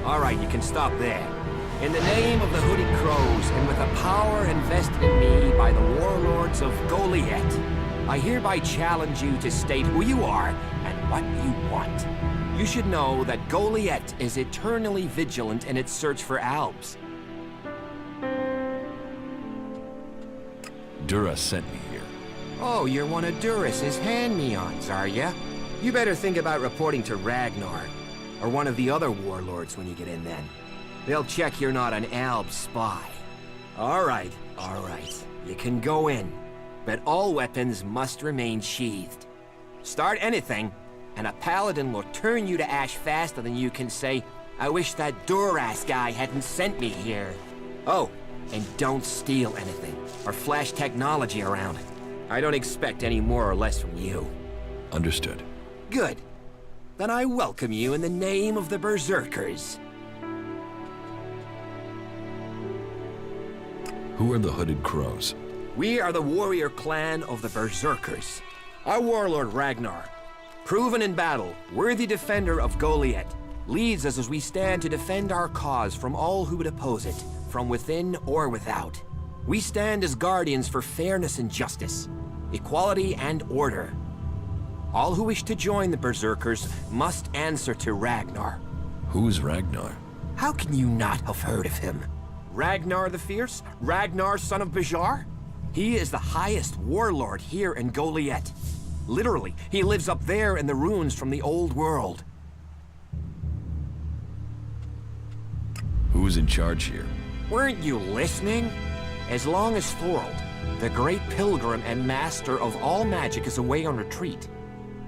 All right, you can stop there. In the name of the Hooded Crows, and with the power invested in me by the warlords of Goliath, I hereby challenge you to state who you are and what you want. You should know that Goliath is eternally vigilant in its search for albs. Dura sent me here. Oh, you're one of Duras's hand-me-ons, are ya? You better think about reporting to Ragnar, or one of the other warlords when you get in then. They'll check you're not an alb spy. All right. You can go in, but all weapons must remain sheathed. Start anything, and a paladin will turn you to ash faster than you can say, I wish that Duras guy hadn't sent me here. Oh, and don't steal anything, or flash technology around. I don't expect any more or less from you. Understood. Good. Then I welcome you in the name of the Berserkers. Who are the Hooded Crows? We are the warrior clan of the Berserkers. Our warlord Ragnar, proven in battle, worthy defender of Goliath, leads us as we stand to defend our cause from all who would oppose it, from within or without. We stand as guardians for fairness and justice, equality and order. All who wish to join the Berserkers must answer to Ragnar. Who is Ragnar? How can you not have heard of him? Ragnar the Fierce? Ragnar, son of Bajar? He is the highest warlord here in Goliath. Literally, he lives up there in the ruins from the old world. Who's in charge here? Weren't you listening? As long as Thorold, the great pilgrim and master of all magic, is away on retreat,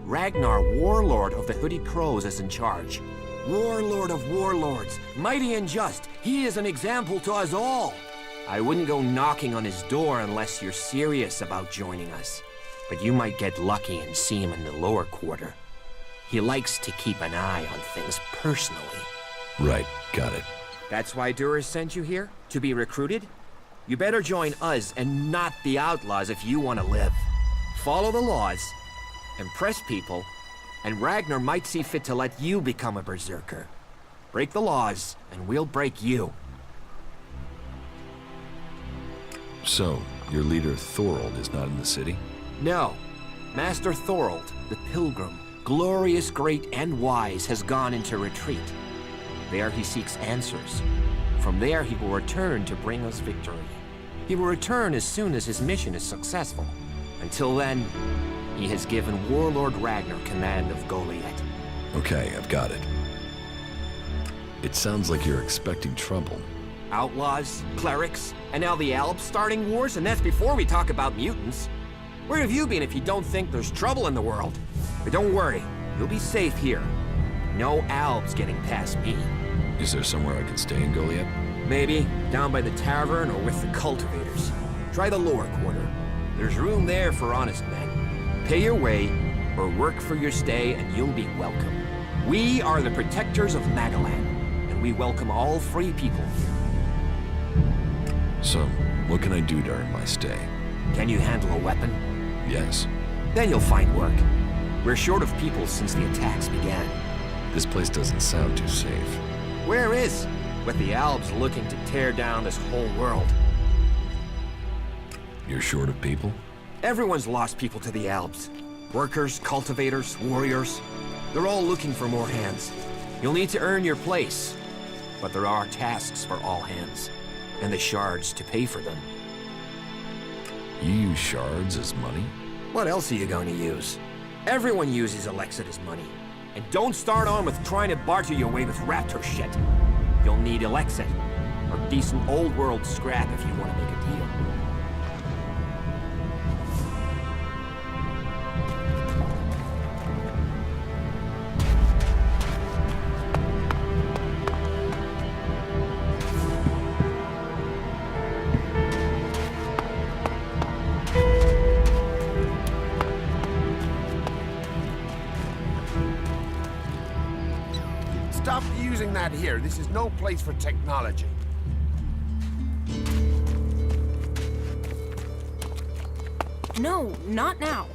Ragnar, warlord of the Hooded Crows, is in charge. Warlord of warlords, mighty and just, he is an example to us all. I wouldn't go knocking on his door unless you're serious about joining us. But you might get lucky and see him in the lower quarter. He likes to keep an eye on things personally. Right, got it. That's why Duras sent you here? To be recruited? You better join us and not the outlaws if you want to live. Follow the laws, impress people, and Ragnar might see fit to let you become a berserker. Break the laws, and we'll break you. So, your leader Thorold is not in the city? No. Master Thorold, the pilgrim, glorious, great, and wise, has gone into retreat. There he seeks answers. From there he will return to bring us victory. He will return as soon as his mission is successful. Until then, he has given Warlord Ragnar command of Goliath. Okay, I've got it. It sounds like you're expecting trouble. Outlaws, clerics, and now the Albs starting wars, and that's before we talk about mutants. Where have you been if you don't think there's trouble in the world? But don't worry, you'll be safe here. No Albs getting past me. Is there somewhere I can stay in Goliath? Maybe down by the tavern or with the cultivators. Try the lower quarter. There's room there for honest men. Pay your way, or work for your stay, and you'll be welcome. We are the protectors of Magalan, and we welcome all free people here. So, what can I do during my stay? Can you handle a weapon? Yes. Then you'll find work. We're short of people since the attacks began. This place doesn't sound too safe. Where is? With the Albs looking to tear down this whole world. You're short of people? Everyone's lost people to the Albs. Workers, cultivators, warriors. They're all looking for more hands. You'll need to earn your place. But there are tasks for all hands. And the shards to pay for them. You use shards as money? What else are you going to use? Everyone uses Elex as money. And don't start on with trying to barter your way with raptor shit. You'll need Elex or decent old world scrap if you want to make a deal. Stop using that here. This is no place for technology. No, not now.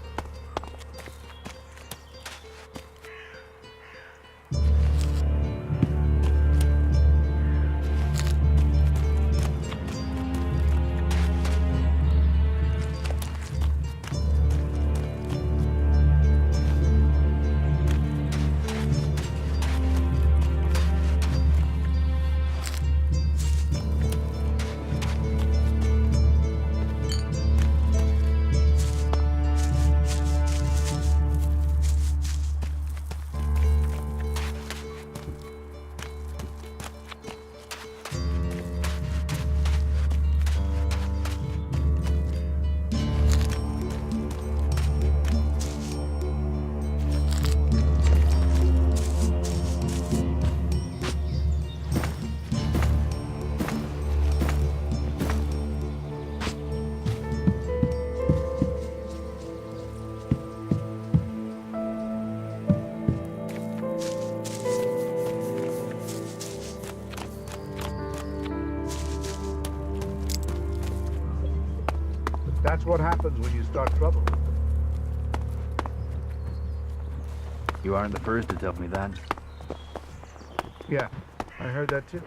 That's what happens when you start trouble. You aren't the first to tell me that. Yeah, I heard that too.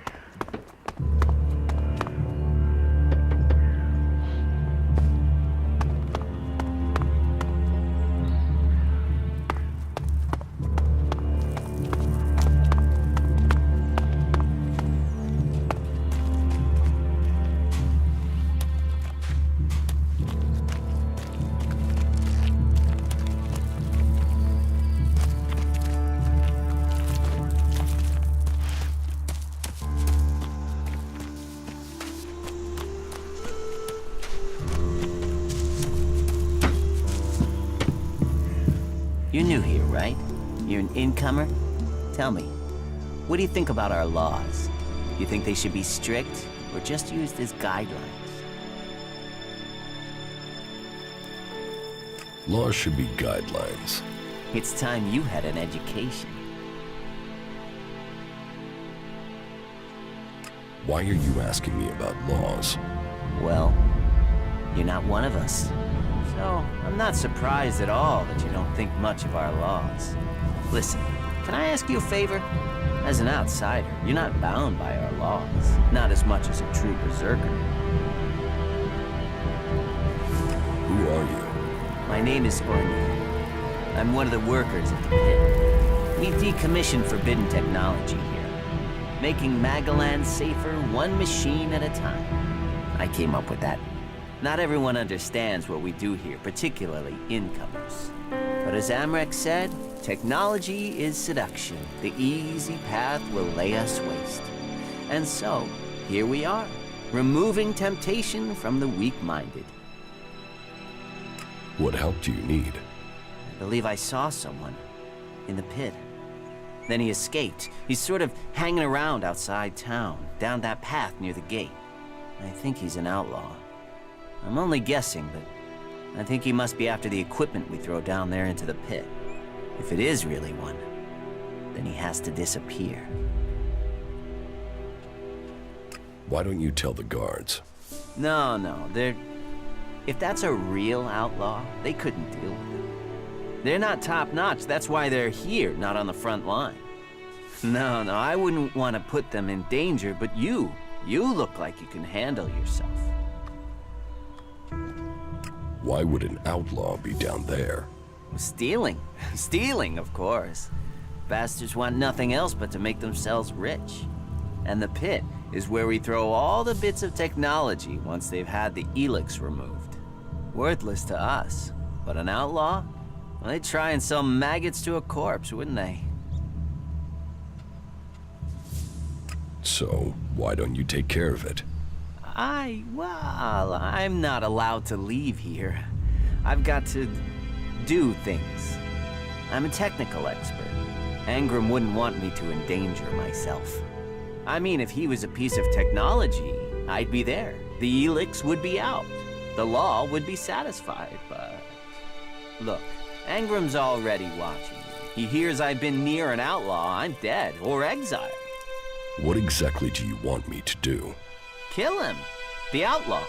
You're new here, right? You're an incomer? Tell me, what do you think about our laws? You think they should be strict, or just used as guidelines? Laws should be guidelines. It's time you had an education. Why are you asking me about laws? Well, you're not one of us. So, I'm not surprised at all that you don't think much of our laws. Listen, can I ask you a favor? As an outsider, you're not bound by our laws. Not as much as a true berserker. Who are you? My name is Orny. I'm one of the workers at the pit. We decommission forbidden technology here, making Magalan safer one machine at a time. I came up with that. Not everyone understands what we do here, particularly incomers. But as Amrek said, technology is seduction. The easy path will lay us waste. And so, here we are, removing temptation from the weak-minded. What help do you need? I believe I saw someone in the pit. Then he escaped. He's sort of hanging around outside town, down that path near the gate. I think he's an outlaw. I'm only guessing, but I think he must be after the equipment we throw down there into the pit. If it is really one, then he has to disappear. Why don't you tell the guards? No, if that's a real outlaw, they couldn't deal with it. They're not top-notch, that's why they're here, not on the front line. No, I wouldn't want to put them in danger, but you look like you can handle yourself. Why would an outlaw be down there? Stealing. Stealing, of course. Bastards want nothing else but to make themselves rich. And the pit is where we throw all the bits of technology once they've had the Elex removed. Worthless to us, but an outlaw? Well, they'd try and sell maggots to a corpse, wouldn't they? So, why don't you take care of it? Well, I'm not allowed to leave here. I've got to do things. I'm a technical expert. Angram wouldn't want me to endanger myself. I mean, if he was a piece of technology, I'd be there. The Elex would be out. The law would be satisfied, but... Look, Angram's already watching me. He hears I've been near an outlaw, I'm dead, or exiled. What exactly do you want me to do? Kill him. The outlaw.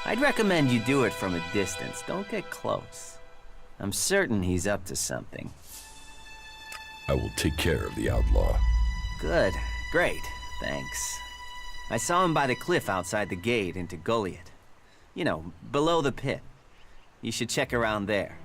I'd recommend you do it from a distance. Don't get close. I'm certain he's up to something. I will take care of the outlaw. Good. Great. Thanks. I saw him by the cliff outside the gate into Goliath. You know, below the pit. You should check around there.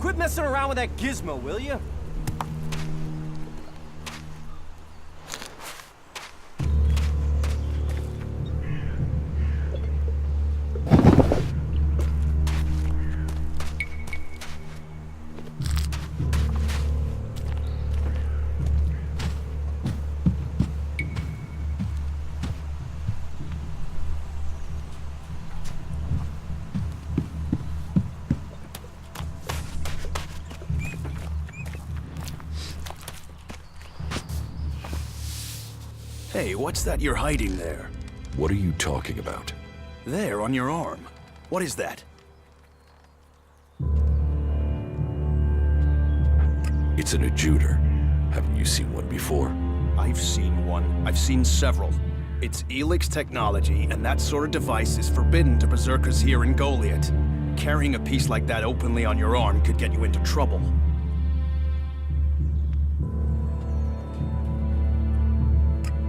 Quit messing around with that gizmo, will you? Hey, what's that you're hiding there? What are you talking about? There, on your arm. What is that? It's an adjutor. Haven't you seen one before? I've seen one. I've seen several. It's Elex technology, and that sort of device is forbidden to berserkers here in Goliath. Carrying a piece like that openly on your arm could get you into trouble.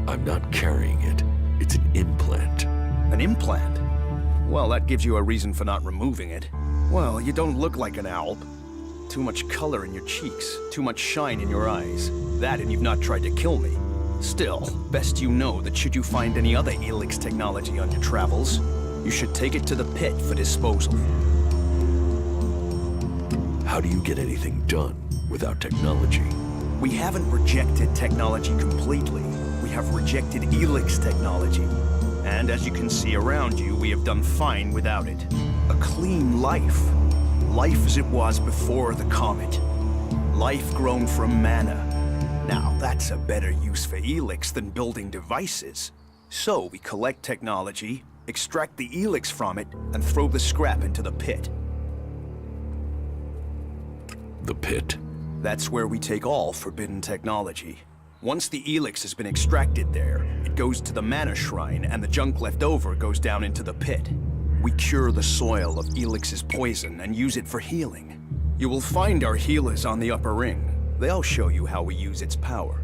I'm not carrying it. It's an implant. An implant? Well, that gives you a reason for not removing it. Well, you don't look like an owl. Too much color in your cheeks, too much shine in your eyes. That and you've not tried to kill me. Still, best you know that should you find any other Elex technology on your travels, you should take it to the pit for disposal. How do you get anything done without technology? We haven't rejected technology completely. We have rejected Elex technology. And as you can see around you, we have done fine without it. A clean life. Life as it was before the comet. Life grown from mana. Now, that's a better use for Elex than building devices. So we collect technology, extract the Elex from it, and throw the scrap into the pit. The pit? That's where we take all forbidden technology. Once the Elex has been extracted there, it goes to the mana shrine, and the junk left over goes down into the pit. We cure the soil of Elix's poison and use it for healing. You will find our healers on the upper ring. They'll show you how we use its power.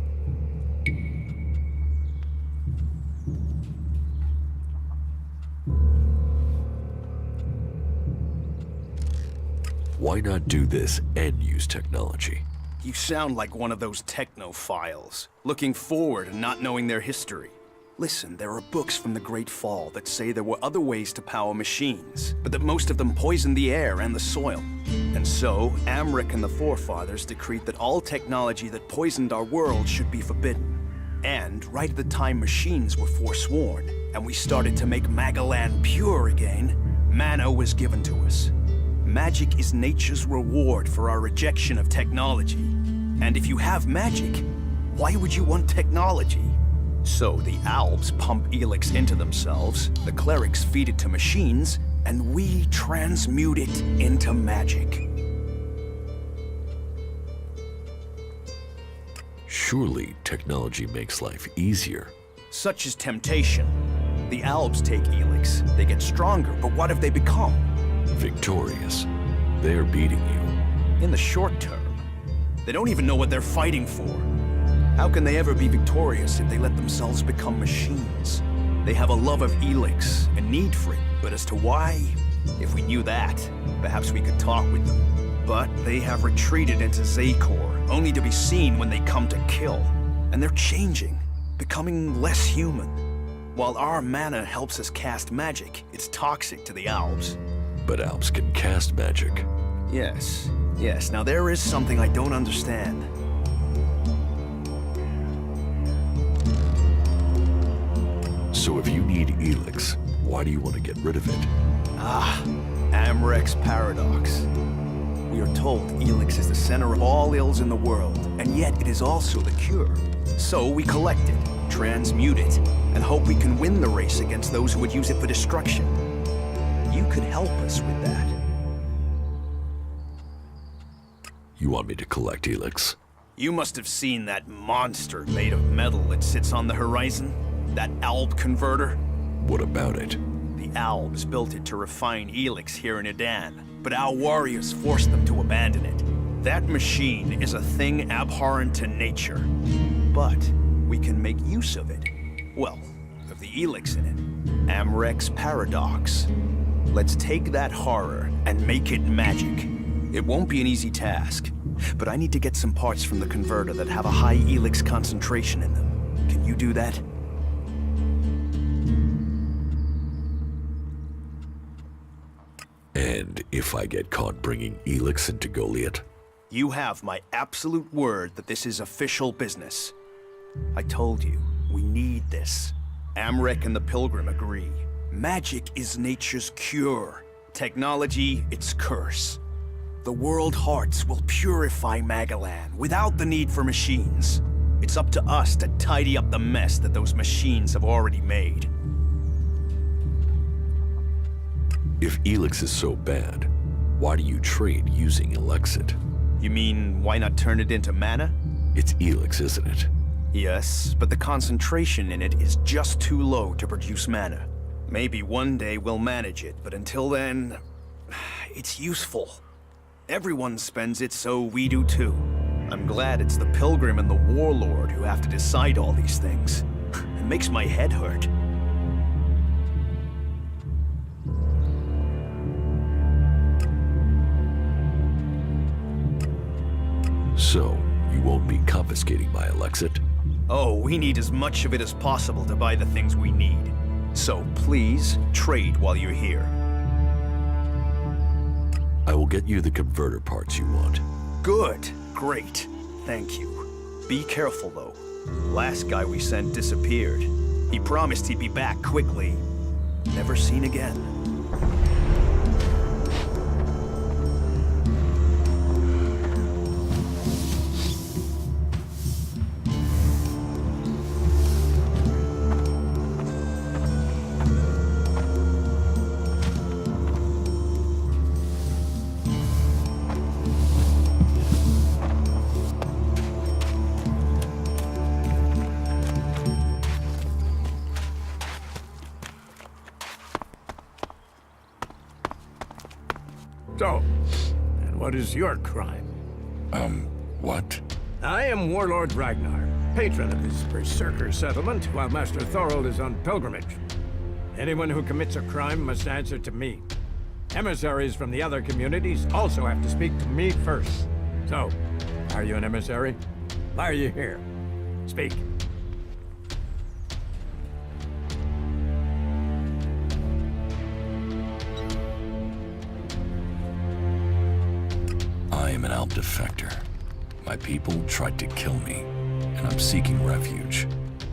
Why not do this and use technology? You sound like one of those technophiles, looking forward and not knowing their history. Listen, there are books from the Great Fall that say there were other ways to power machines, but that most of them poisoned the air and the soil. And so, Amric and the Forefathers decreed that all technology that poisoned our world should be forbidden. And right at the time machines were forsworn, and we started to make Magalan pure again, mana was given to us. Magic is nature's reward for our rejection of technology. And if you have magic, why would you want technology? So the Alps pump Elex into themselves, the clerics feed it to machines, and we transmute it into magic. Surely technology makes life easier. Such is temptation. The Alps take Elex, they get stronger, but what have they become? Victorious. They're beating you. In the short term. They don't even know what they're fighting for. How can they ever be victorious if they let themselves become machines? They have a love of Elex, a need for it, but as to why, if we knew that, perhaps we could talk with them. But they have retreated into Zakor, only to be seen when they come to kill. And they're changing, becoming less human. While our mana helps us cast magic, it's toxic to the Alps. But Alps can cast magic. Yes. Now there is something I don't understand. So if you need Elex, why do you want to get rid of it? Amrec's paradox. We are told Elex is the center of all ills in the world, and yet it is also the cure. So we collect it, transmute it, and hope we can win the race against those who would use it for destruction. You could help us with that. You want me to collect Elex? You must have seen that monster made of metal that sits on the horizon. That Alb converter. What about it? The Albs built it to refine Elex here in Edan, but our warriors forced them to abandon it. That machine is a thing abhorrent to nature. But we can make use of it. Well, of the Elex in it. Amrec's paradox. Let's take that horror and make it magic. It won't be an easy task, but I need to get some parts from the converter that have a high Elex concentration in them. Can you do that? And if I get caught bringing Elex into Goliath? You have my absolute word that this is official business. I told you, we need this. Amrec and the Pilgrim agree. Magic is nature's cure. Technology, its curse. The world hearts will purify Magalan without the need for machines. It's up to us to tidy up the mess that those machines have already made. If Elex is so bad, why do you trade using Elexit? You mean, why not turn it into mana? It's Elex, isn't it? Yes, but the concentration in it is just too low to produce mana. Maybe one day we'll manage it, but until then, it's useful. Everyone spends it, so we do too. I'm glad it's the Pilgrim and the Warlord who have to decide all these things. It makes my head hurt. So, you won't be confiscating my Elexit? Oh, we need as much of it as possible to buy the things we need. So please, trade while you're here. I will get you the converter parts you want. Good. Great. Thank you. Be careful, though. Last guy we sent disappeared. He promised he'd be back quickly. Never seen again. So, and what is your crime? What? I am Warlord Ragnar, patron of this Berserker settlement, while Master Thorold is on pilgrimage. Anyone who commits a crime must answer to me. Emissaries from the other communities also have to speak to me first. So, are you an emissary? Why are you here? Speak. I am an Alb defector. My people tried to kill me, and I'm seeking refuge.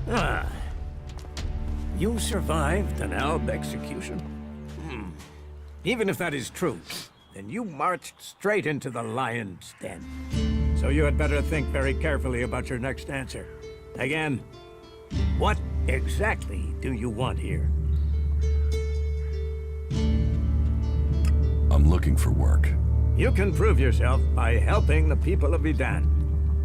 Ah. You survived an Alb execution? Even if that is true, then you marched straight into the lion's den. So you had better think very carefully about your next answer. Again, what exactly do you want here? I'm looking for work. You can prove yourself by helping the people of Edan.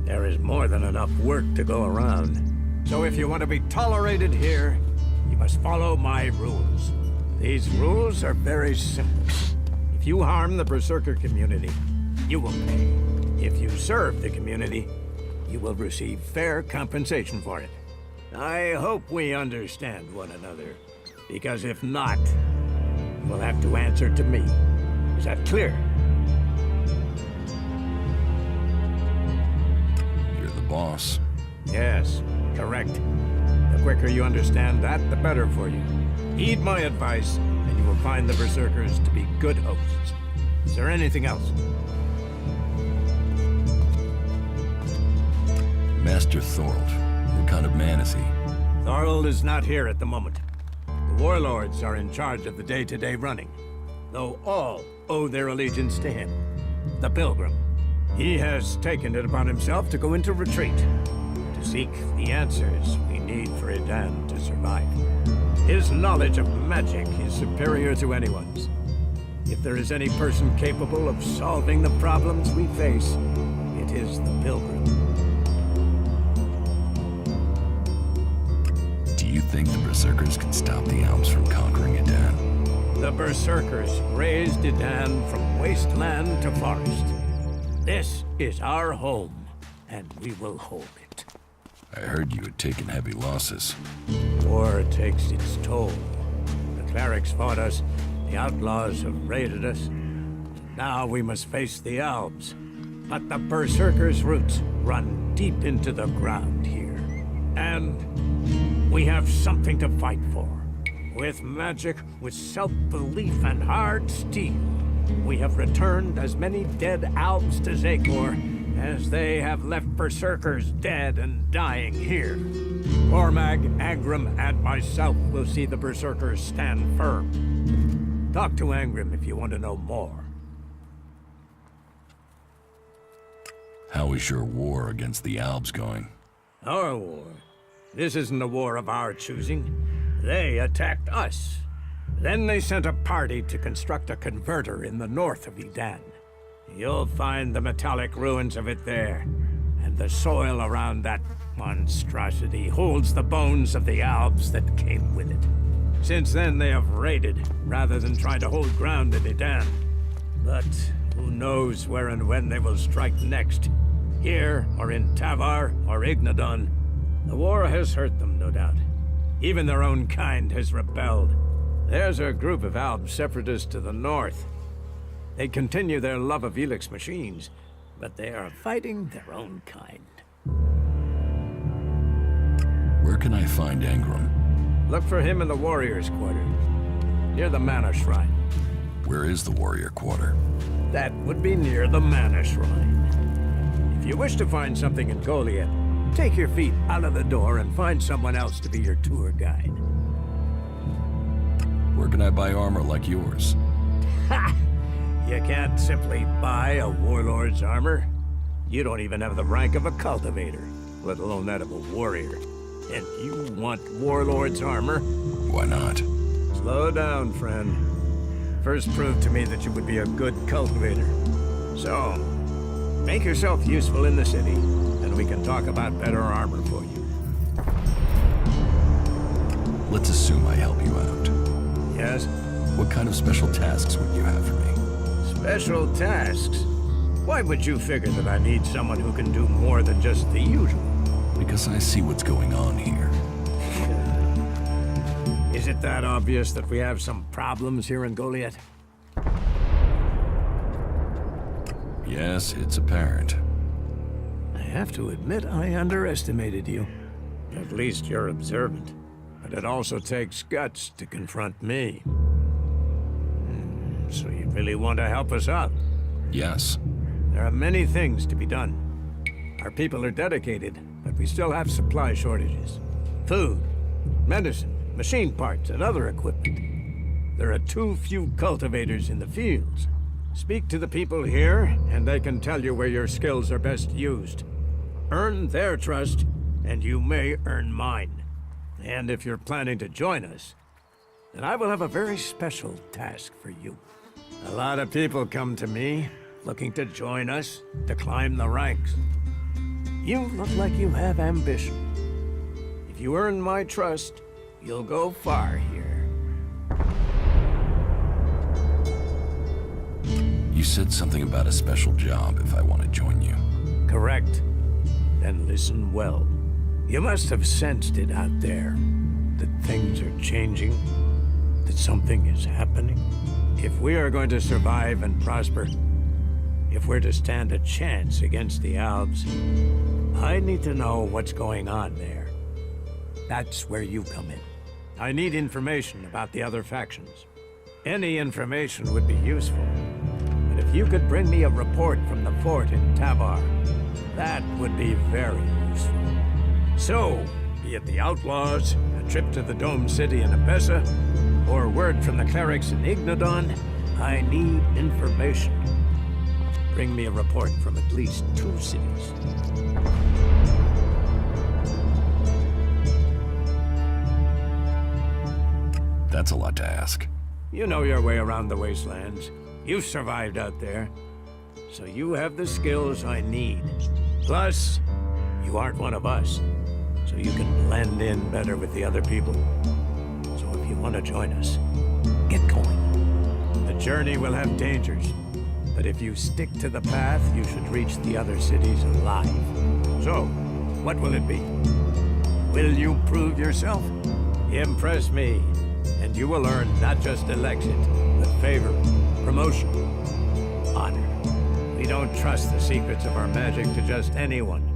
There is more than enough work to go around. So if you want to be tolerated here, you must follow my rules. These rules are very simple. If you harm the Berserker community, you will pay. If you serve the community, you will receive fair compensation for it. I hope we understand one another, because if not, you will have to answer to me. Is that clear? You're the boss. Yes, correct. The quicker you understand that, the better for you. Heed my advice, and you will find the Berserkers to be good hosts. Is there anything else? Master Thorold, what kind of man is he? Thorold is not here at the moment. The warlords are in charge of the day-to-day running, though all owe their allegiance to him, the Pilgrim. He has taken it upon himself to go into retreat, to seek the answers we need for Edan to survive. His knowledge of magic is superior to anyone's. If there is any person capable of solving the problems we face, it is the Pilgrim. Do you think the Berserkers can stop the Alps from conquering Edan? The Berserkers raised Edan from wasteland to forest. This is our home, and we will hold it. I heard you had taken heavy losses. War takes its toll. The clerics fought us, the outlaws have raided us. Now we must face the elves. But the Berserkers' roots run deep into the ground here. And we have something to fight for. With magic, with self-belief and hard steel, we have returned as many dead elves to Zakor as they have left Berserkers dead and dying here. Cormag, Angrim, and myself will see the Berserkers stand firm. Talk to Angrim if you want to know more. How is your war against the Albs going? Our war. This isn't a war of our choosing. They attacked us. Then they sent a party to construct a converter in the north of Edan. You'll find the metallic ruins of it there. And the soil around that monstrosity holds the bones of the Albs that came with it. Since then, they have raided, rather than try to hold ground in Edan. But who knows where and when they will strike next? Here, or in Tavar, or Ignadon. The war has hurt them, no doubt. Even their own kind has rebelled. There's a group of Alb separatists to the north. They continue their love of Elex machines, but they are fighting their own kind. Where can I find Engram? Look for him in the Warriors' Quarter, near the Mana Shrine. Where is the Warrior Quarter? That would be near the Mana Shrine. If you wish to find something in Goliath, take your feet out of the door and find someone else to be your tour guide. Where can I buy armor like yours? Ha! You can't simply buy a warlord's armor. You don't even have the rank of a cultivator, let alone that of a warrior. And you want warlord's armor? Why not? Slow down, friend. First prove to me that you would be a good cultivator. So, make yourself useful in the city, and we can talk about better armor for you. Let's assume I help you out. Yes? What kind of special tasks would you have for me? Special tasks? Why would you figure that I need someone who can do more than just the usual? Because I see what's going on here. Is it that obvious that we have some problems here in Goliath? Yes, it's apparent. I have to admit I underestimated you. At least you're observant. But it also takes guts to confront me. So you really want to help us out? Yes. There are many things to be done. Our people are dedicated, but we still have supply shortages. Food, medicine, machine parts, and other equipment. There are too few cultivators in the fields. Speak to the people here, and they can tell you where your skills are best used. Earn their trust, and you may earn mine. And if you're planning to join us, then I will have a very special task for you. A lot of people come to me, looking to join us, to climb the ranks. You look like you have ambition. If you earn my trust, you'll go far here. You said something about a special job if I want to join you. Correct. Then listen well. You must have sensed it out there, that things are changing, that something is happening. If we are going to survive and prosper, if we're to stand a chance against the Albs, I need to know what's going on there. That's where you come in. I need information about the other factions. Any information would be useful. But if you could bring me a report from the fort in Tavar, that would be very useful. So, be it the Outlaws, a trip to the Dome City in Abessa, or word from the clerics in Ignadon, I need information. Bring me a report from at least 2 cities. That's a lot to ask. You know your way around the wastelands. You've survived out there. So you have the skills I need. Plus, you aren't one of us. So you can blend in better with the other people. So if you want to join us, get going. The journey will have dangers. But if you stick to the path, you should reach the other cities alive. So, what will it be? Will you prove yourself? Impress me, and you will earn not just Elexit, but favor, promotion, honor. We don't trust the secrets of our magic to just anyone.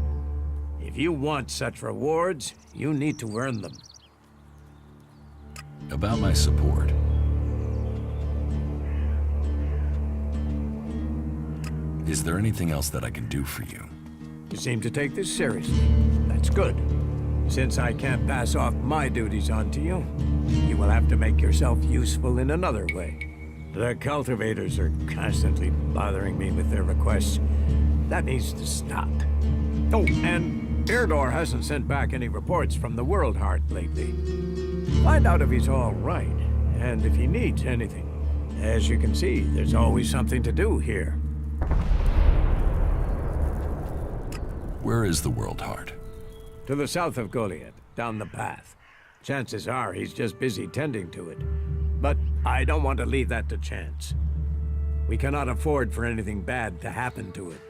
If you want such rewards, you need to earn them. About my support. Is there anything else that I can do for you? You seem to take this seriously. That's good. Since I can't pass off my duties onto you, you will have to make yourself useful in another way. The cultivators are constantly bothering me with their requests. That needs to stop. Oh, and Irdor hasn't sent back any reports from the World Heart lately. Find out if he's all right, and if he needs anything. As you can see, there's always something to do here. Where is the World Heart? To the south of Goliath, down the path. Chances are he's just busy tending to it. But I don't want to leave that to chance. We cannot afford for anything bad to happen to it.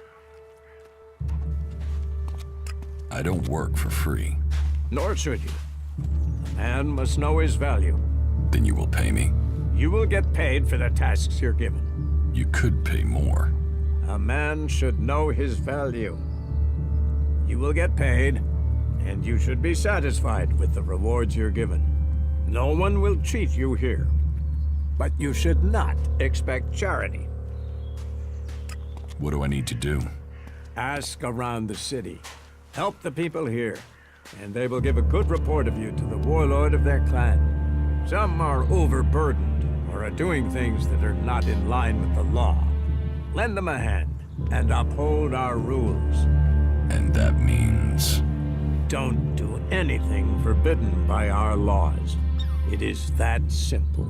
I don't work for free. Nor should you. A man must know his value. Then you will pay me. You will get paid for the tasks you're given. You could pay more. A man should know his value. You will get paid, and you should be satisfied with the rewards you're given. No one will cheat you here. But you should not expect charity. What do I need to do? Ask around the city. Help the people here, and they will give a good report of you to the warlord of their clan. Some are overburdened, or are doing things that are not in line with the law. Lend them a hand, and uphold our rules. And that means... Don't do anything forbidden by our laws. It is that simple.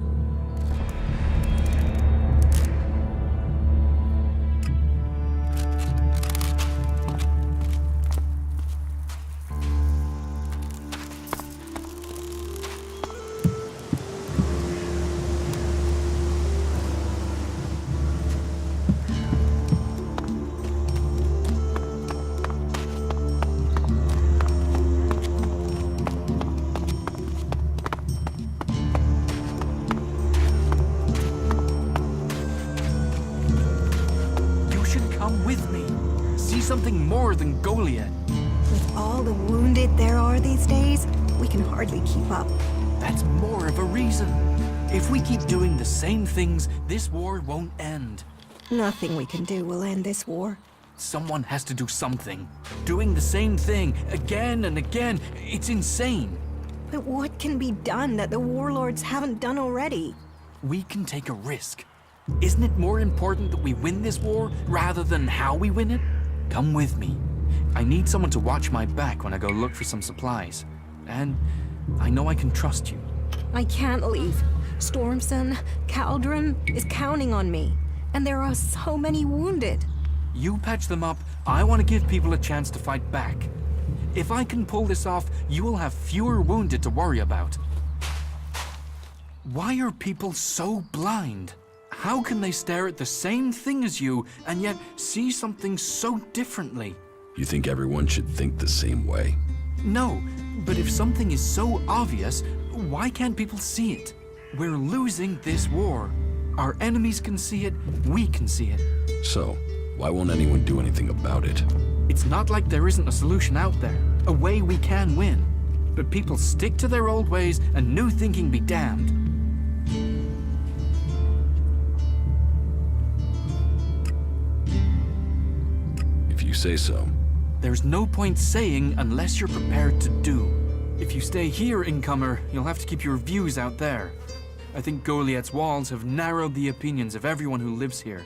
Something more than Goliath. With all the wounded there are these days, we can hardly keep up. That's more of a reason. If we keep doing the same things, this war won't end. Nothing we can do will end this war. Someone has to do something. Doing the same thing again and again, it's insane. But what can be done that the warlords haven't done already? We can take a risk. Isn't it more important that we win this war rather than how we win it? Come with me. I need someone to watch my back when I go look for some supplies. And I know I can trust you. I can't leave. Stormson, Caldron is counting on me. And there are so many wounded. You patch them up. I want to give people a chance to fight back. If I can pull this off, you will have fewer wounded to worry about. Why are people so blind? How can they stare at the same thing as you and yet see something so differently? You think everyone should think the same way? No, but if something is so obvious, why can't people see it? We're losing this war. Our enemies can see it, we can see it. So, why won't anyone do anything about it? It's not like there isn't a solution out there, a way we can win. But people stick to their old ways and new thinking be damned. You say so. There's no point saying unless you're prepared to do. If you stay here, incomer, you'll have to keep your views out there. I think Goliath's walls have narrowed the opinions of everyone who lives here.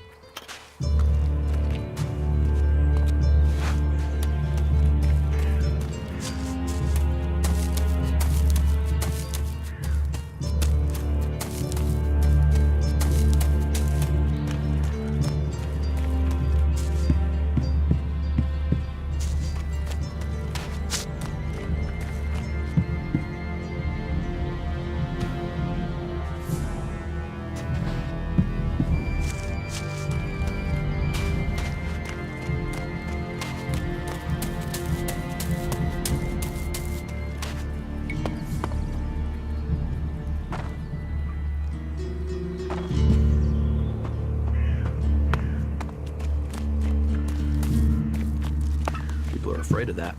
Afraid of that.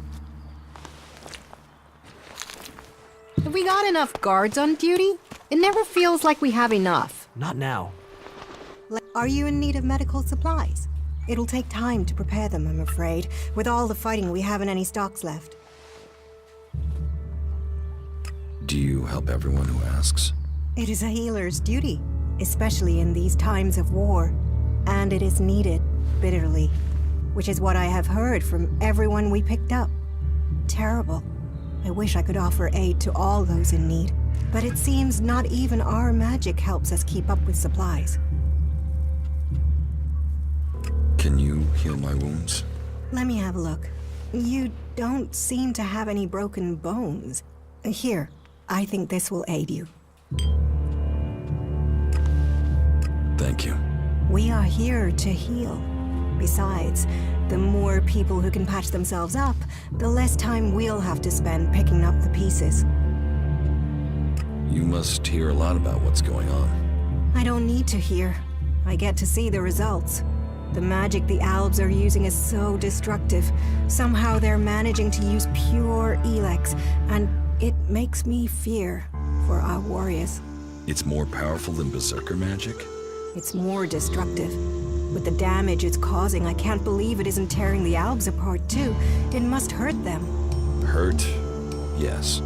Have we got enough guards on duty? It never feels like we have enough. Not now. Are you in need of medical supplies? It'll take time to prepare them, I'm afraid, with all the fighting we haven't any stocks left. Do you help everyone who asks? It is a healer's duty, especially in these times of war. And it is needed, bitterly. Which is what I have heard from everyone we picked up. terrible. I wish I could offer aid to all those in need, but it seems not even our magic helps us keep up with supplies. Can you heal my wounds? Let me have a look. You don't seem to have any broken bones. Here, I think this will aid you. Thank you. We are here to heal. Besides, the more people who can patch themselves up, the less time we'll have to spend picking up the pieces. You must hear a lot about what's going on. I don't need to hear. I get to see the results. The magic the Albs are using is so destructive. Somehow they're managing to use pure Elex, and it makes me fear for our warriors. It's more powerful than Berserker magic? It's more destructive. With the damage it's causing, I can't believe it isn't tearing the Albs apart too. It must hurt them. Hurt? Yes.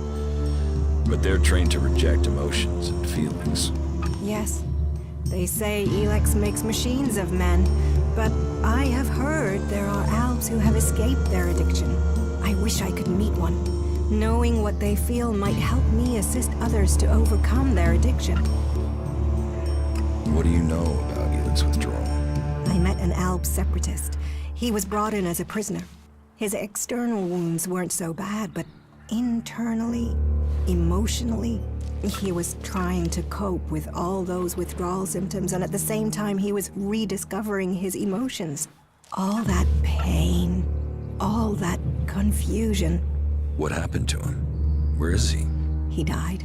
But they're trained to reject emotions and feelings. Yes. They say Elex makes machines of men, but I have heard there are Albs who have escaped their addiction. I wish I could meet one. Knowing what they feel might help me assist others to overcome their addiction. What do you know about Elex withdrawal? I met an Alb separatist. He was brought in as a prisoner. His external wounds weren't so bad, but internally, emotionally, he was trying to cope with all those withdrawal symptoms, and at the same time he was rediscovering his emotions. All that pain, all that confusion. What happened to him? Where is he? He died.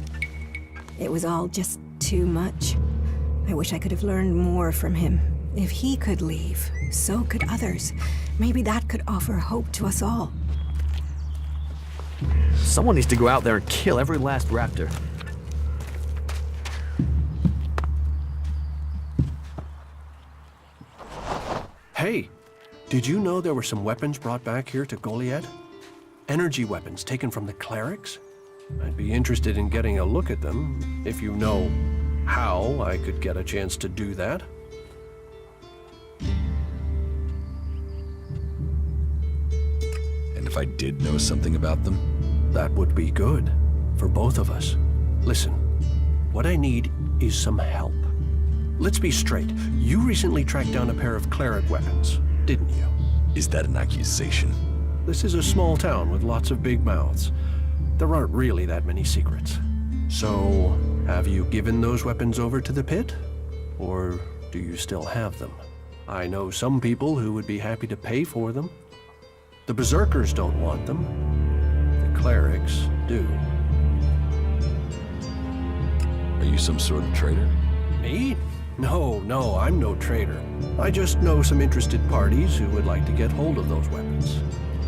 It was all just too much. I wish I could have learned more from him. If he could leave, so could others. Maybe that could offer hope to us all. Someone needs to go out there and kill every last raptor. Hey, did you know there were some weapons brought back here to Goliad? Energy weapons taken from the clerics? I'd be interested in getting a look at them, if you know how I could get a chance to do that. And if I did know something about them? That would be good, for both of us. Listen, what I need is some help. Let's be straight. You recently tracked down a pair of cleric weapons, didn't you? Is that an accusation? This is a small town with lots of big mouths. There aren't really that many secrets. So, have you given those weapons over to the pit? Or do you still have them? I know some people who would be happy to pay for them. The Berserkers don't want them. The clerics do. Are you some sort of traitor? Me? No, I'm no traitor. I just know some interested parties who would like to get hold of those weapons.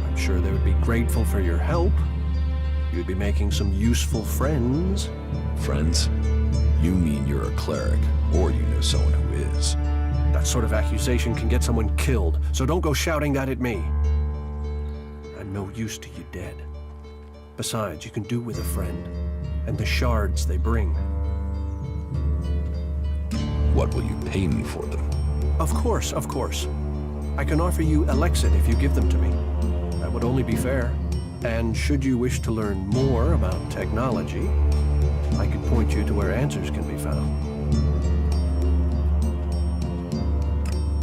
I'm sure they would be grateful for your help. You'd be making some useful friends. Friends? You mean you're a cleric, or you know someone who is. That sort of accusation can get someone killed, so don't go shouting that at me. I'm no use to you dead. Besides, you can do with a friend, and the shards they bring. What will you pay me for them? Of course. I can offer you Elexit if you give them to me. That would only be fair. And should you wish to learn more about technology, I could point you to where answers can be found.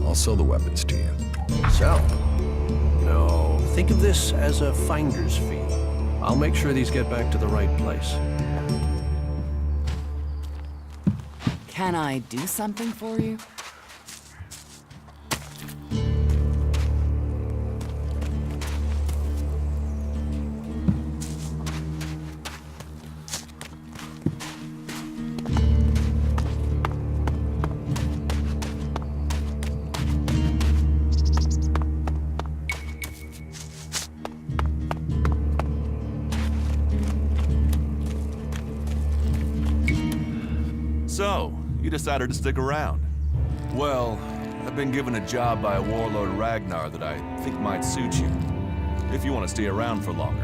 I'll sell the weapons to you. Sell? No, think of this as a finder's fee. I'll make sure these get back to the right place. Can I do something for you? So, you decided to stick around. Well, I've been given a job by a warlord Ragnar that I think might suit you, if you want to stay around for longer.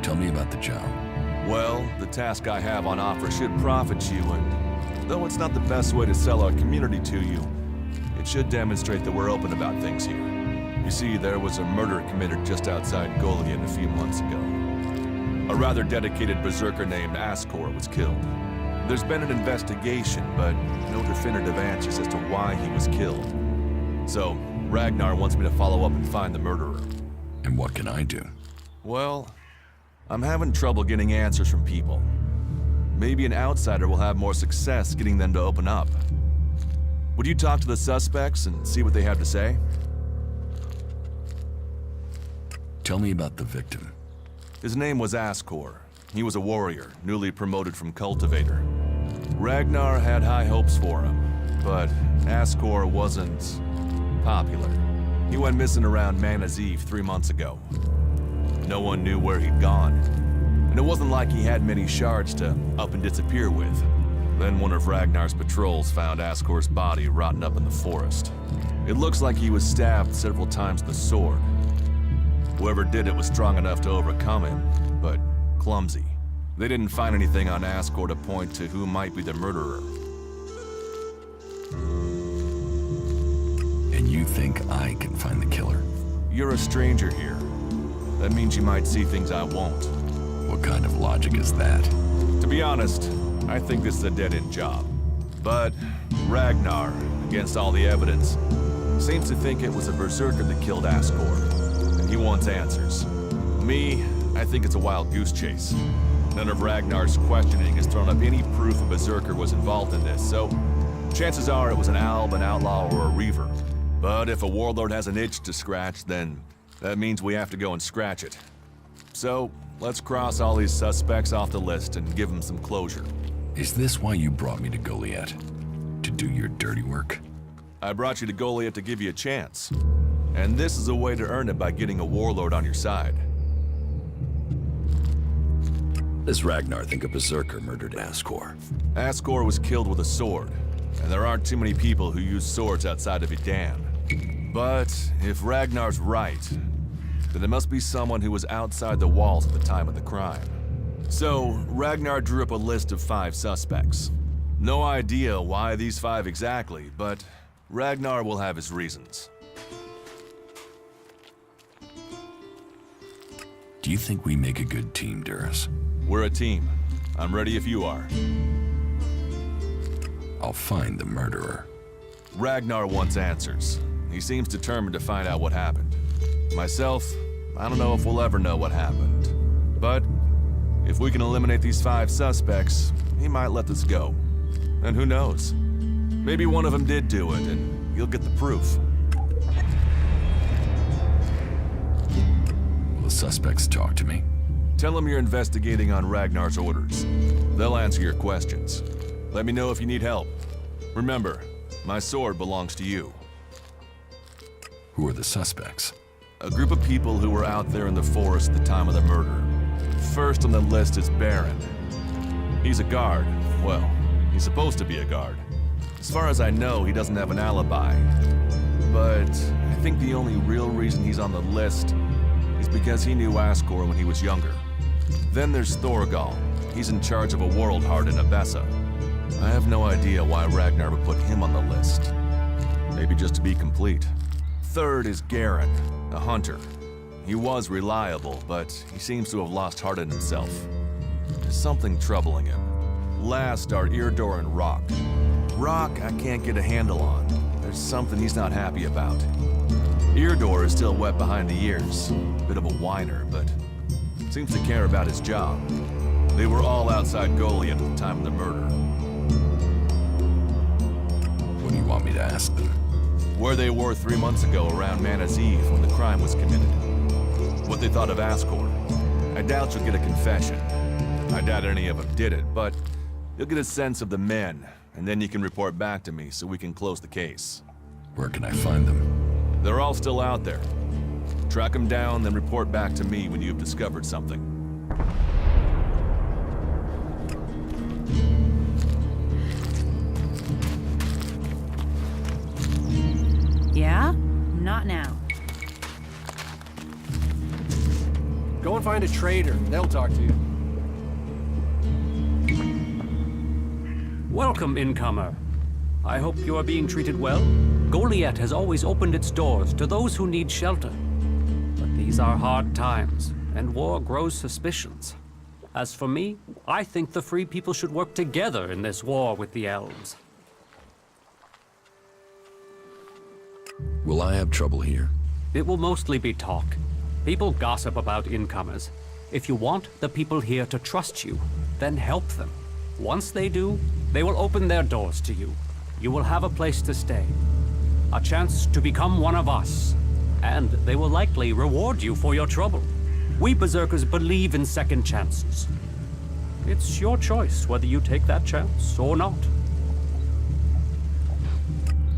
Tell me about the job. Well, the task I have on offer should profit you, and though it's not the best way to sell our community to you, it should demonstrate that we're open about things here. You see, there was a murder committed just outside Goliad a few months ago. A rather dedicated berserker named Ascor was killed. There's been an investigation, but no definitive answers as to why he was killed. So, Ragnar wants me to follow up and find the murderer. And what can I do? Well, I'm having trouble getting answers from people. Maybe an outsider will have more success getting them to open up. Would you talk to the suspects and see what they have to say? Tell me about the victim. His name was Ascor. He was a warrior, newly promoted from cultivator. Ragnar had high hopes for him, but Ascor wasn't popular. He went missing around Mana's Eve 3 months ago. No one knew where he'd gone, and it wasn't like he had many shards to up and disappear with. Then one of Ragnar's patrols found Ascor's body rotten up in the forest. It looks like he was stabbed several times with a sword. Whoever did it was strong enough to overcome him, but clumsy. They didn't find anything on Ascor to point to who might be the murderer. And you think I can find the killer? You're a stranger here. That means you might see things I won't. What kind of logic is that? To be honest, I think this is a dead-end job. But Ragnar, against all the evidence, seems to think it was a berserker that killed Ascor, and he wants answers. Me, I think it's a wild goose chase. None of Ragnar's questioning has thrown up any proof a berserker was involved in this, so chances are it was an alb, an outlaw, or a reaver. But if a warlord has an itch to scratch, then that means we have to go and scratch it. So, let's cross all these suspects off the list and give them some closure. Is this why you brought me to Goliad? To do your dirty work? I brought you to Goliad to give you a chance. And this is a way to earn it by getting a warlord on your side. Does Ragnar think a berserker murdered Ascor? Ascor was killed with a sword, and there aren't too many people who use swords outside of Idan. But if Ragnar's right, then it must be someone who was outside the walls at the time of the crime. So, Ragnar drew up a list of 5 suspects. No idea why these 5 exactly, but Ragnar will have his reasons. Do you think we make a good team, Duras? We're a team. I'm ready if you are. I'll find the murderer. Ragnar wants answers. He seems determined to find out what happened. Myself, I don't know if we'll ever know what happened. But if we can eliminate these 5 suspects, he might let this go. And who knows? Maybe one of them did do it, and you'll get the proof. Will the suspects talk to me? Tell them you're investigating on Ragnar's orders. They'll answer your questions. Let me know if you need help. Remember, my sword belongs to you. Who are the suspects? A group of people who were out there in the forest at the time of the murder. First on the list is Baron. He's a guard. Well, he's supposed to be a guard. As far as I know, he doesn't have an alibi. But I think the only real reason he's on the list is because he knew Ascor when he was younger. Then there's Thorgal. He's in charge of a world heart in Abessa. I have no idea why Ragnar would put him on the list. Maybe just to be complete. Third is Garen, a hunter. He was reliable, but he seems to have lost heart in himself. There's something troubling him. Last are Eardor and Rock. Rock I can't get a handle on. There's something he's not happy about. Eardor is still wet behind the ears. Bit of a whiner, but seems to care about his job. They were all outside Goliad at the time of the murder. What do you want me to ask them? Where they were 3 months ago around Mana's Eve when the crime was committed. What they thought of Ascor. I doubt you'll get a confession. I doubt any of them did it, but you'll get a sense of the men, and then you can report back to me so we can close the case. Where can I find them? They're all still out there. Track them down, then report back to me when you've discovered something. Yeah? Not now. Go and find a trader. They'll talk to you. Welcome, incomer. I hope you are being treated well. Goliath has always opened its doors to those who need shelter. But these are hard times, and war grows suspicions. As for me, I think the free people should work together in this war with the elves. Will I have trouble here? It will mostly be talk. People gossip about incomers. If you want the people here to trust you, then help them. Once they do, they will open their doors to you. You will have a place to stay. A chance to become one of us. And they will likely reward you for your trouble. We Berserkers believe in second chances. It's your choice whether you take that chance or not.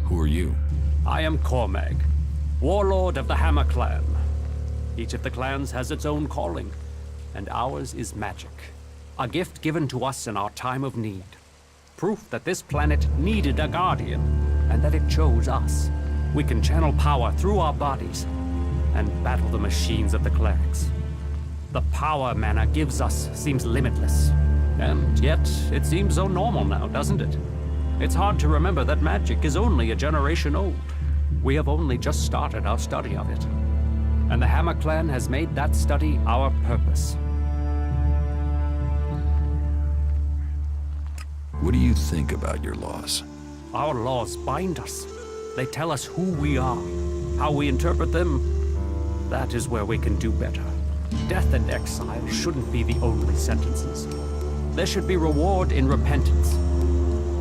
Who are you? I am Cormag, warlord of the Hammer Clan. Each of the clans has its own calling, and ours is magic. A gift given to us in our time of need. Proof that this planet needed a guardian, and that it chose us. We can channel power through our bodies, and battle the machines of the clerics. The power mana gives us seems limitless, and yet it seems so normal now, doesn't it? It's hard to remember that magic is only a generation old. We have only just started our study of it. And the Hammer Clan has made that study our purpose. What do you think about your laws? Our laws bind us. They tell us who we are. How we interpret them, that is where we can do better. Death and exile shouldn't be the only sentences. There should be reward in repentance.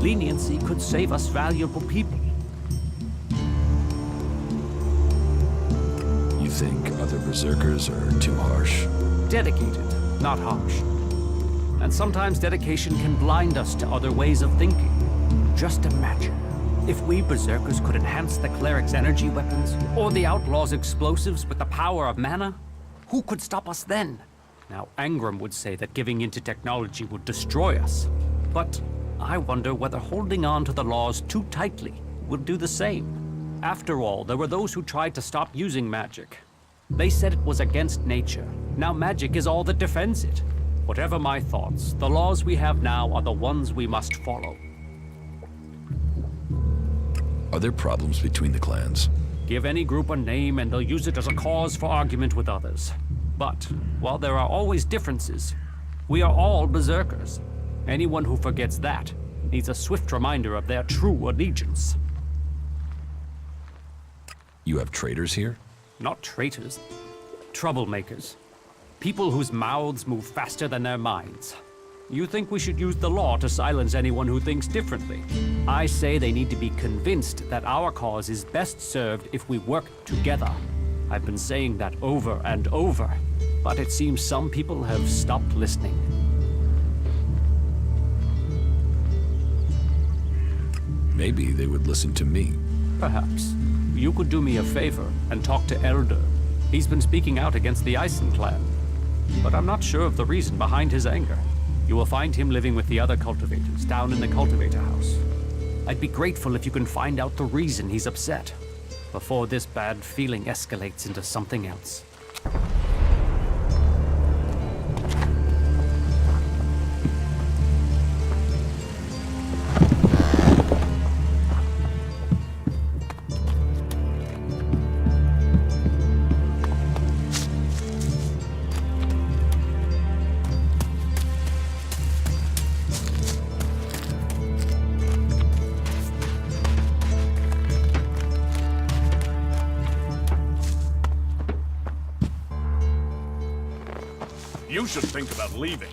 Leniency could save us valuable people. You think other Berserkers are too harsh? Dedicated, not harsh. And sometimes dedication can blind us to other ways of thinking. Just imagine, if we Berserkers could enhance the cleric's energy weapons, or the outlaw's explosives with the power of mana, who could stop us then? Now, Angram would say that giving into technology would destroy us. But I wonder whether holding on to the laws too tightly will do the same. After all, there were those who tried to stop using magic. They said it was against nature. Now magic is all that defends it. Whatever my thoughts, the laws we have now are the ones we must follow. Are there problems between the clans? Give any group a name and they'll use it as a cause for argument with others. But, while there are always differences, we are all Berserkers. Anyone who forgets that needs a swift reminder of their true allegiance. You have traitors here? Not traitors. Troublemakers. People whose mouths move faster than their minds. You think we should use the law to silence anyone who thinks differently? I say they need to be convinced that our cause is best served if we work together. I've been saying that over and over, but it seems some people have stopped listening. Maybe they would listen to me. Perhaps. You could do me a favor and talk to Elder. He's been speaking out against the Ison clan. But I'm not sure of the reason behind his anger. You will find him living with the other cultivators down in the cultivator house. I'd be grateful if you can find out the reason he's upset, before this bad feeling escalates into something else. You should think about leaving.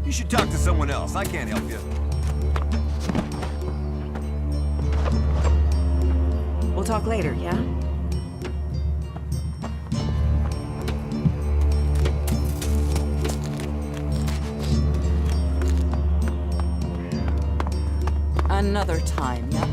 You should talk to someone else. I can't help you. We'll talk later, yeah? Another time, yeah?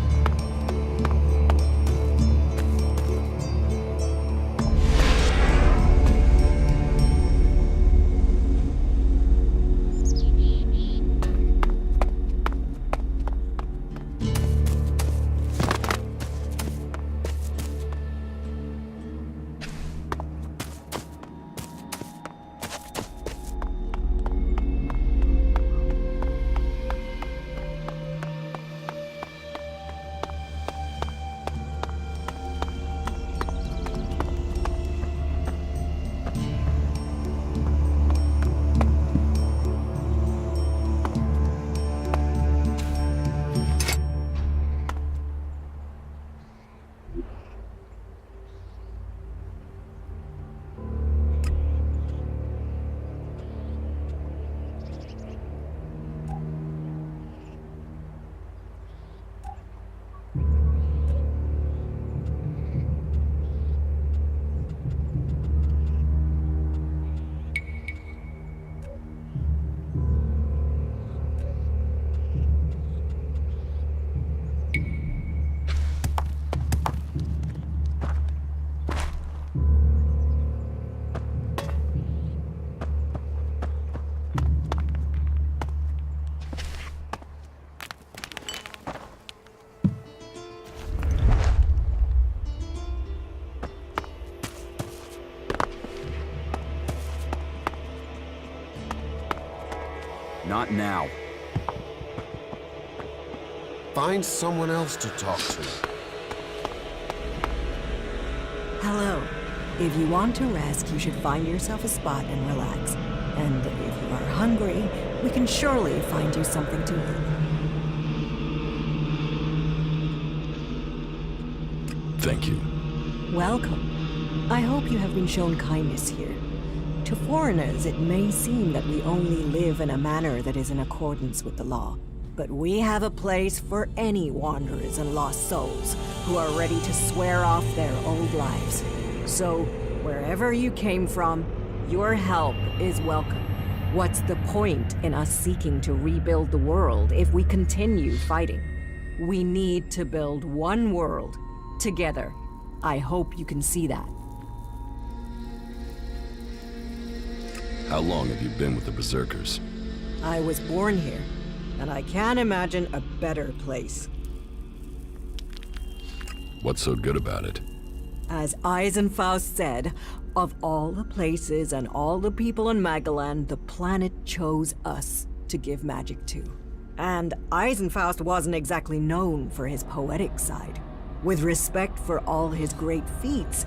Not now. Find someone else to talk to. Hello. If you want to rest, you should find yourself a spot and relax. And if you are hungry, we can surely find you something to eat. Thank you. Welcome. I hope you have been shown kindness here. To foreigners, it may seem that we only live in a manner that is in accordance with the law. But we have a place for any wanderers and lost souls who are ready to swear off their old lives. So, wherever you came from, your help is welcome. What's the point in us seeking to rebuild the world if we continue fighting? We need to build one world, together. I hope you can see that. How long have you been with the Berserkers? I was born here, and I can't imagine a better place. What's so good about it? As Eisenfaust said, of all the places and all the people in Magalan, the planet chose us to give magic to. And Eisenfaust wasn't exactly known for his poetic side. With respect for all his great feats,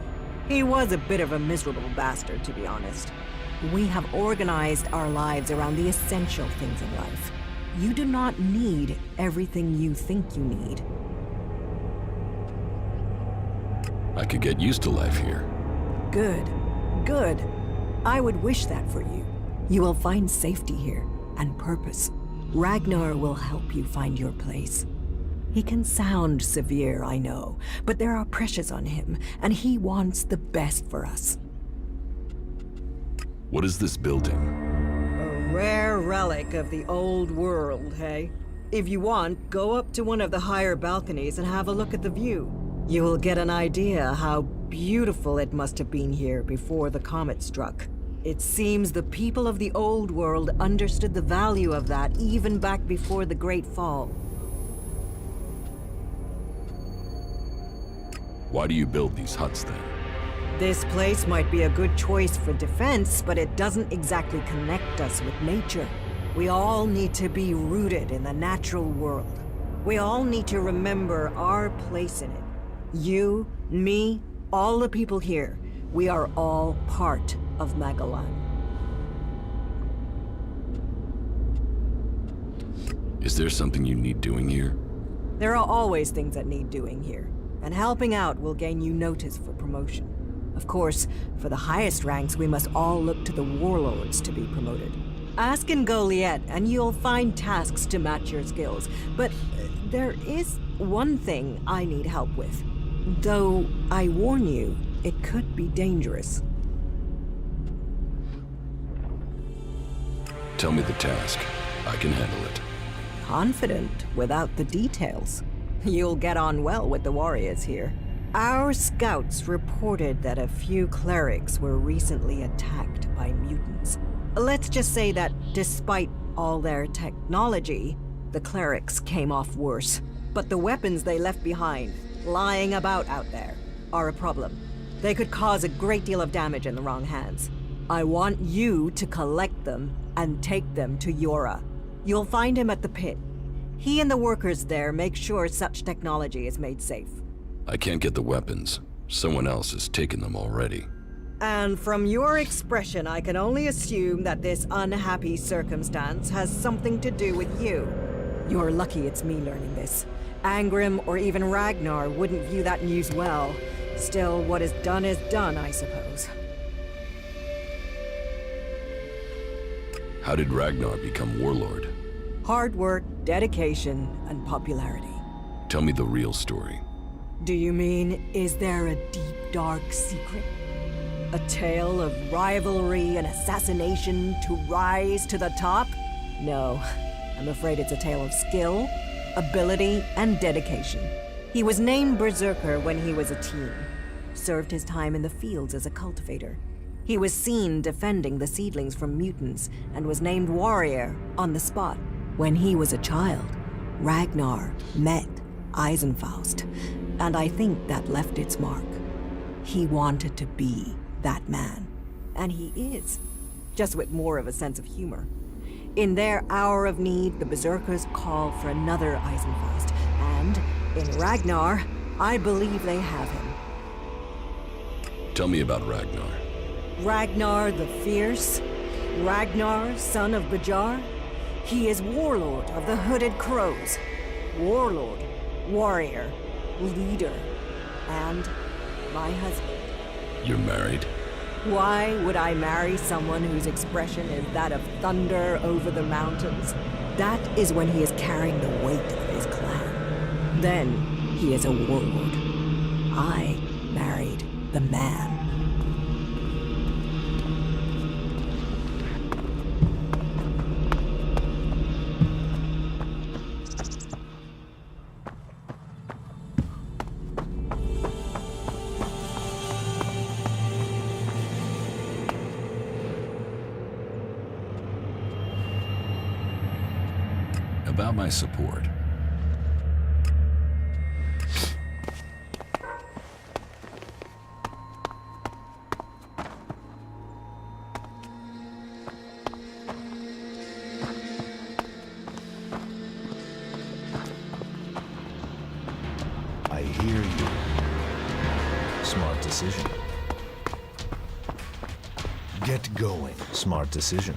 he was a bit of a miserable bastard, to be honest. We have organized our lives around the essential things in life. You do not need everything you think you need. I could get used to life here. Good. Good. I would wish that for you. You will find safety here, and purpose. Ragnar will help you find your place. He can sound severe, I know, but there are pressures on him, and he wants the best for us. What is this building? A rare relic of the old world, hey? If you want, go up to one of the higher balconies and have a look at the view. You will get an idea how beautiful it must have been here before the comet struck. It seems the people of the old world understood the value of that even back before the Great Fall. Why do you build these huts then? This place might be a good choice for defense, but it doesn't exactly connect us with nature. We all need to be rooted in the natural world. We all need to remember our place in it. You, me, all the people here, we are all part of Magalan. Is there something you need doing here? There are always things that need doing here, and helping out will gain you notice for promotion. Of course, for the highest ranks, we must all look to the warlords to be promoted. Ask in Goliath, and you'll find tasks to match your skills. But there is one thing I need help with. Though, I warn you, it could be dangerous. Tell me the task. I can handle it. Confident without the details. You'll get on well with the warriors here. Our scouts reported that a few clerics were recently attacked by mutants. Let's just say that despite all their technology, the clerics came off worse. But the weapons they left behind, lying about out there, are a problem. They could cause a great deal of damage in the wrong hands. I want you to collect them and take them to Yora. You'll find him at the pit. He and the workers there make sure such technology is made safe. I can't get the weapons. Someone else has taken them already. And from your expression, I can only assume that this unhappy circumstance has something to do with you. You're lucky it's me learning this. Angrim or even Ragnar wouldn't view that news well. Still, what is done, I suppose. How did Ragnar become warlord? Hard work, dedication, and popularity. Tell me the real story. Do you mean, is there a deep, dark secret? A tale of rivalry and assassination to rise to the top? No, I'm afraid it's a tale of skill, ability, and dedication. He was named Berserker when he was a teen. Served his time in the fields as a cultivator. He was seen defending the seedlings from mutants and was named warrior on the spot. When he was a child, Ragnar met Eisenfaust, and I think that left its mark. He wanted to be that man, and he is, just with more of a sense of humor. In their hour of need, the Berserkers call for another Eisenfast. And in Ragnar, I believe they have him. Tell me about Ragnar. Ragnar the Fierce? Ragnar, son of Bajar? He is warlord of the Hooded Crows. Warlord, warrior, leader, and my husband. You're married? Why would I marry someone whose expression is that of thunder over the mountains? That is when he is carrying the weight of his clan. Then he is a warlord. I married the man. About my support. I hear you. Smart decision. Get going. Smart decision.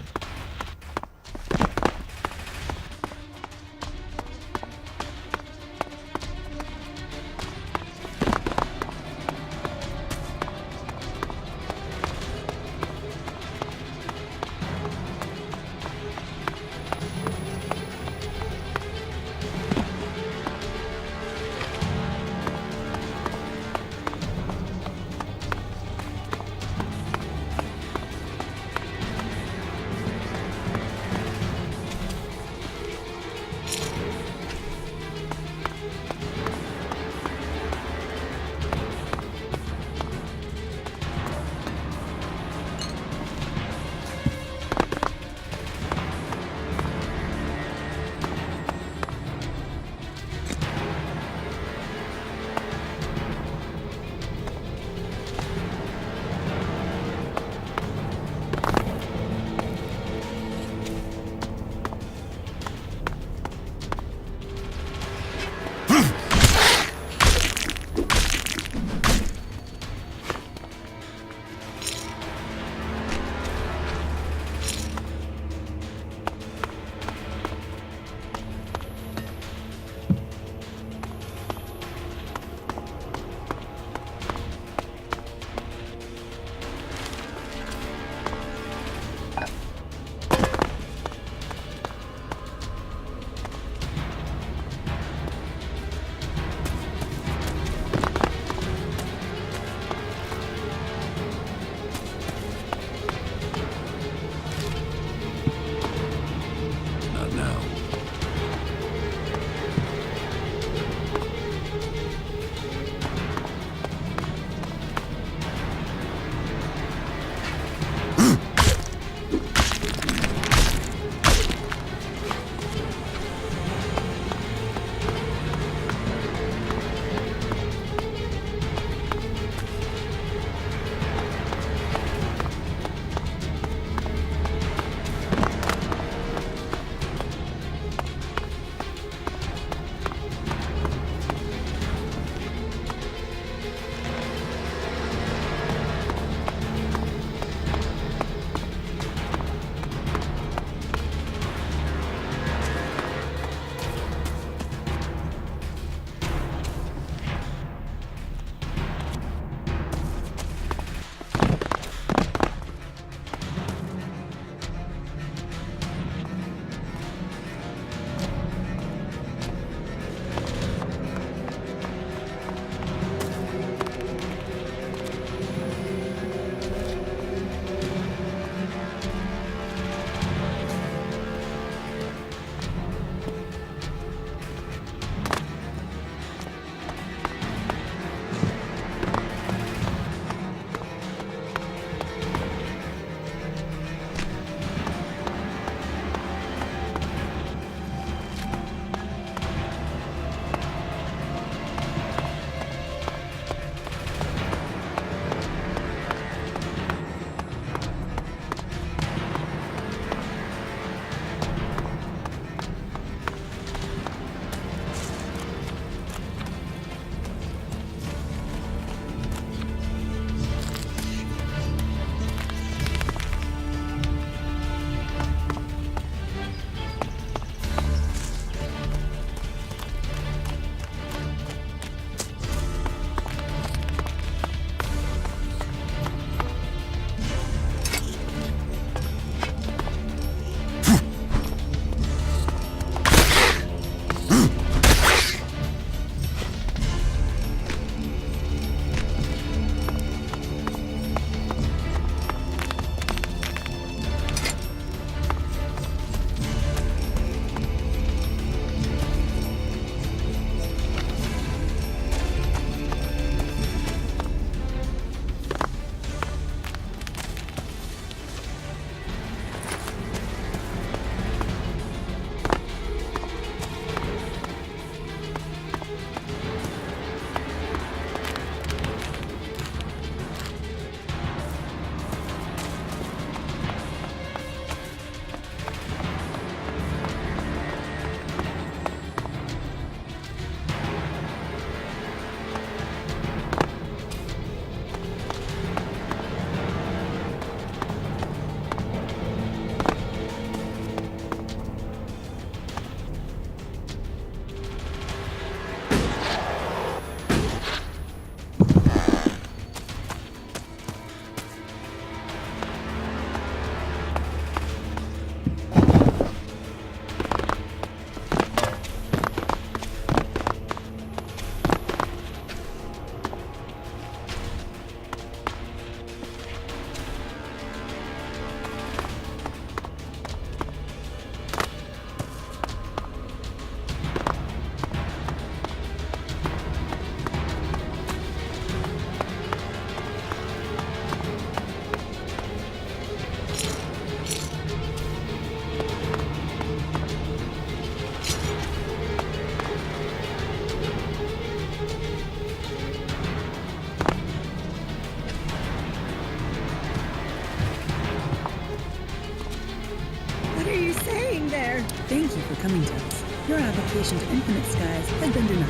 navigation to infinite skies has been denied.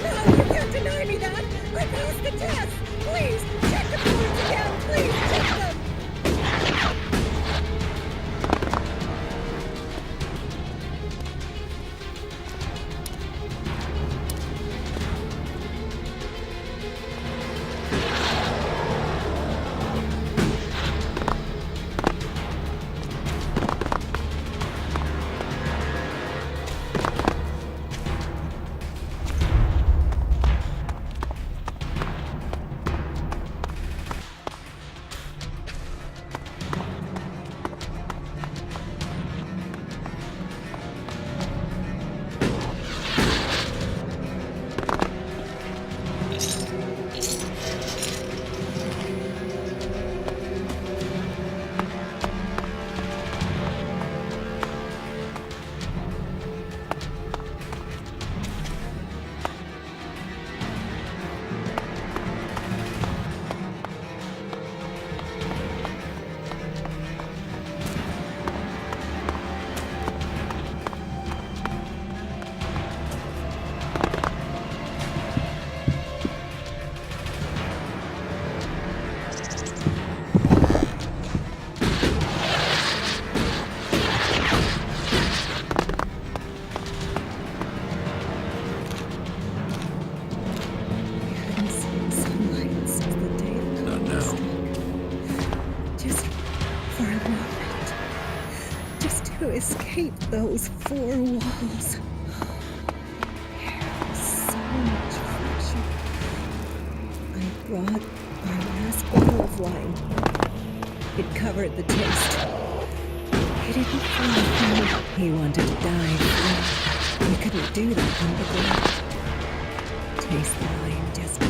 No, you can't deny me that! I passed the test! Please, check the points again! Please, check them! Escape those four walls. There's so much friction. I brought our last bottle of wine. It covered the taste. He didn't follow me. He wanted to die free. We couldn't do that underground. Taste the wine, just